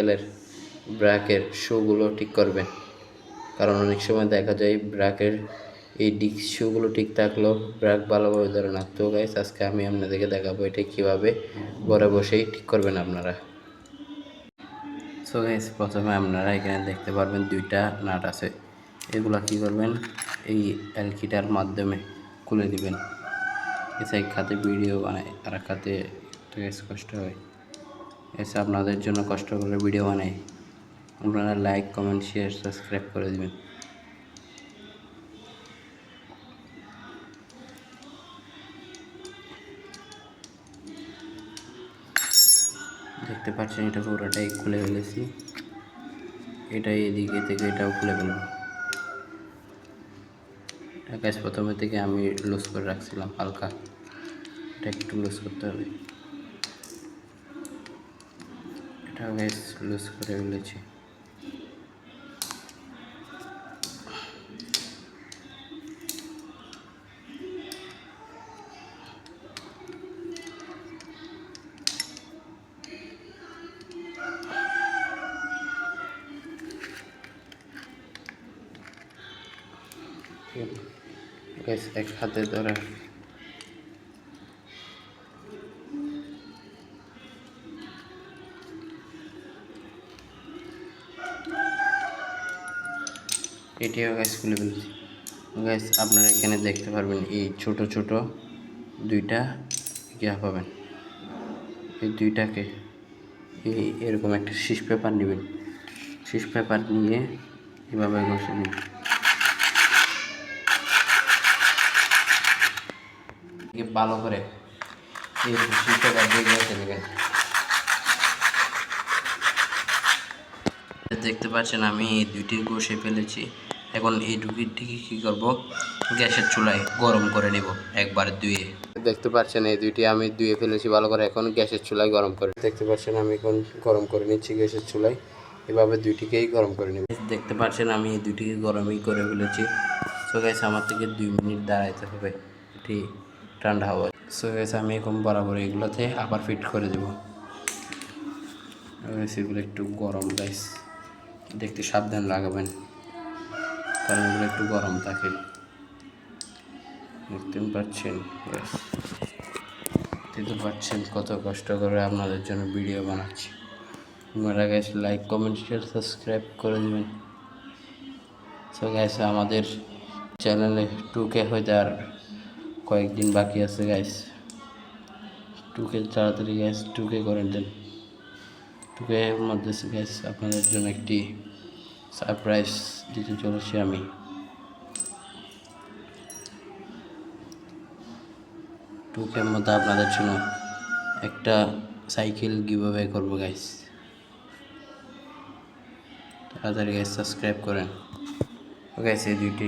মোটরসাইকেলের ব্রেকের শুগুলো ঠিক করবেন, কারণ অনেক সময় দেখা যায় ব্রেকের এই ডিস্ক শুগুলো ঠিক থাকলেও ব্রেক ভালোভাবে ধরে না। তো গাইস আজকে আমি আপনাদেরকে দেখাবো এটা কীভাবে ঘরে বসেই ঠিক করবেন আপনারা। সো গাইস প্রথমে আপনারা এখানে দেখতে পারবেন দুইটা নাট আছে, এগুলা কী করবেন এই এলকিটার মাধ্যমে খুলে দিবেন। এসে এক খাতে ভিডিও বানায় আর এক খাতে কষ্ট হয়, এসে আপনাদের জন্য কষ্ট করে ভিডিও বানাই। আপনারা লাইক কমেন্ট শেয়ার সাবস্ক্রাইব করে দিবেন। দেখতে পাচ্ছেন এটা পুরোটাই খুলে ফেলেছি, এটাই এদিকে থেকে এটাও খুলে ফেলবো। এটা গাইস প্রথমে থেকে আমি লুজ করে রাখছিলাম হালকা, এটা একটু লুজ করতে হবে। এটা গাইস লুজ করে ফেলেছি। গাইস এক হাতে ধরে এটিও গাইস খুলে ফেলেছি। গাইস আপনারা এখানে দেখতে পারবেন এই ছোট ছোট দুইটা ইয়া পাবেন, এই দুইটাকে এই এরকম একটা শীষ পেপার নেবেন, শীষ পেপার নিয়ে এভাবে ঘষে নিন, ভালো করে এই শীষ পেপার দিয়ে ঘষে নেবেন। দেখতে পাচ্ছেন আমি এই দুইটি ঘষে ফেলেছি। এখন এই দুইটিকে কী করব, গ্যাসের চুলায় গরম করে নেব একবার ধুয়ে। দেখতে পাচ্ছেন এই দুইটি আমি ধুয়ে ফেলেছি ভালো করে, এখন গ্যাসের চুলায় গরম করে দেখতে পাচ্ছেন আমি এখন গরম করে নিচ্ছি গ্যাসের চুলায়, এভাবে দুইটিকেই গরম করে নেব। দেখতে পাচ্ছেন আমি এই দুইটিকে গরমই করে ফেলেছি। সো গাইস আমার থেকে 2 মিনিট দাঁড়াইতে হবে এটি ঠান্ডা হওয়া। সো গাইস আমি এখন বরাবর এগুলোতে আবার ফিট করে দেব। এগুলো একটু গরম গাইস, দেখতে সাবধান লাগাবেন কারণ এগুলো একটু গরম থাকে। দেখতে পাচ্ছেন দেখতে পাচ্ছেন কত কষ্ট করে আপনাদের জন্য ভিডিও বানাচ্ছি। আপনারা guys like comment share subscribe করে দেবেন। সো গাইস আমাদের চ্যানেলে 2K হইতে আর কয়েকদিন বাকি আছে গাইস, 2K তাড়াতাড়ি গাইস 2K করে দেন। 2K এর মধ্যে গাইস আপনাদের জন্য একটি সারপ্রাইজ দিতে চলেছি আমি। 2K এর মধ্যে আপনাদের জন্য একটা সাইকেল গিভঅ্যাওয়ে করবো গাইস, তাড়াতাড়ি গাইস সাবস্ক্রাইব করেন। গাইস এই দুইটি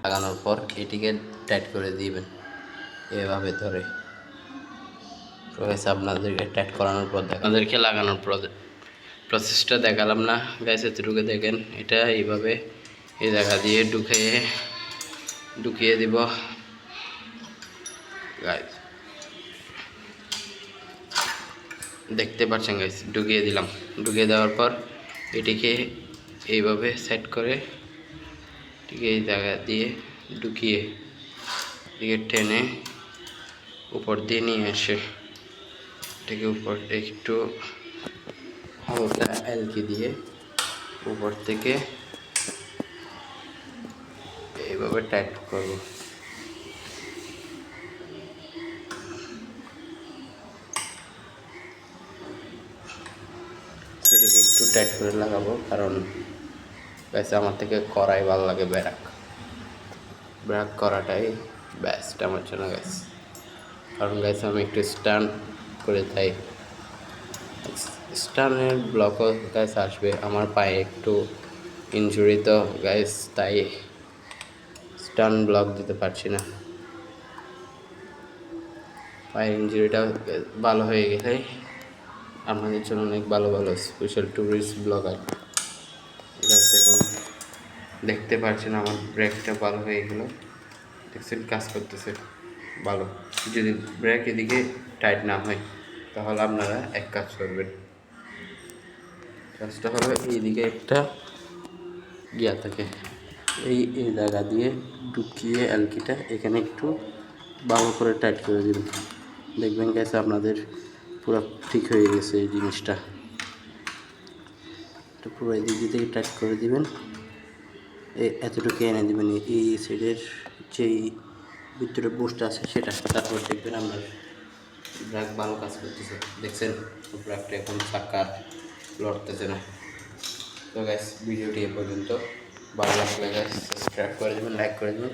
লাগানোর পর এটিকে টাইট করে দিবেন এভাবে ধরে। গাইস আপনাদেরকে টাইট করানোর পর আপনাদেরকে লাগানোর প্রসেসটা দেখালাম না গাইস, এতটুকু দেখেন। এটা এইভাবে এই জায়গা দিয়ে ঢুকিয়ে দিব গাইস, দেখতে পাচ্ছেন গাইস ঢুকিয়ে দিলাম। ঢুকিয়ে দেওয়ার পর এটিকে এইভাবে সেট করে এটিকে এই জায়গা দিয়ে ঢুকিয়ে এদিকে টেনে উপর দিয়ে নিয়ে আসে, এটাকে উপর একটু হালকা এলকি দিয়ে উপর থেকে এইভাবে টাইট করব। সেটাকে একটু টাইট করে লাগাবো কারণ গাইস আমার থেকে করাই ভালো লাগে, ব্রেক করাটাই বেস্ট আমার জন্য গাইস, কারণ গাইস আমি একটু স্টান করে তাই স্টানের ব্লকও গাইস আসবে। আমার পায়ে একটু ইনজুরি তো গাইস, তাই স্টান ব্লক দিতে পারছি না। পায়ের ইনজুরিটা ভালো হয়ে গেলে আপনাদের জন্য অনেক ভালো ভালো স্পেশাল টুরিস্ট ব্লগার গাইস। এখন দেখতে পাচ্ছেন আমার ব্রেকটা ভালো হয়ে গেল, দেখছেন কাজ করতেছে ভালো। যদি ব্রেক এদিকে টাইট না হয় তাহলে আপনারা এক কাজ করবেন, কাজটা হলো এইদিকে একটা গিয়া থাকে, এই এই জায়গা দিয়ে ঢুকিয়ে অ্যালকিটা এখানে একটু ভালো করে টাইট করে দেবেন। দেখবেন গেছে আপনাদের পুরো ঠিক হয়ে গেছে এই জিনিসটা। তো পুরো এই দিক থেকে টাইট করে দিবেন, এতটুকু এনে দেবেন এই সাইডের যেই ভিতরে বুস্ট আছে সেটা। তারপর দেখবেন আপনার ব্রেক ভালো কাজ করতেছে। দেখছেন ব্রেকটা এখন চাকা লড়তেছে না। তো গাইস ভিডিওটি এ পর্যন্ত, ভালো লাগলে গাইস সাবস্ক্রাইব করে দেবেন, লাইক করে দেবেন।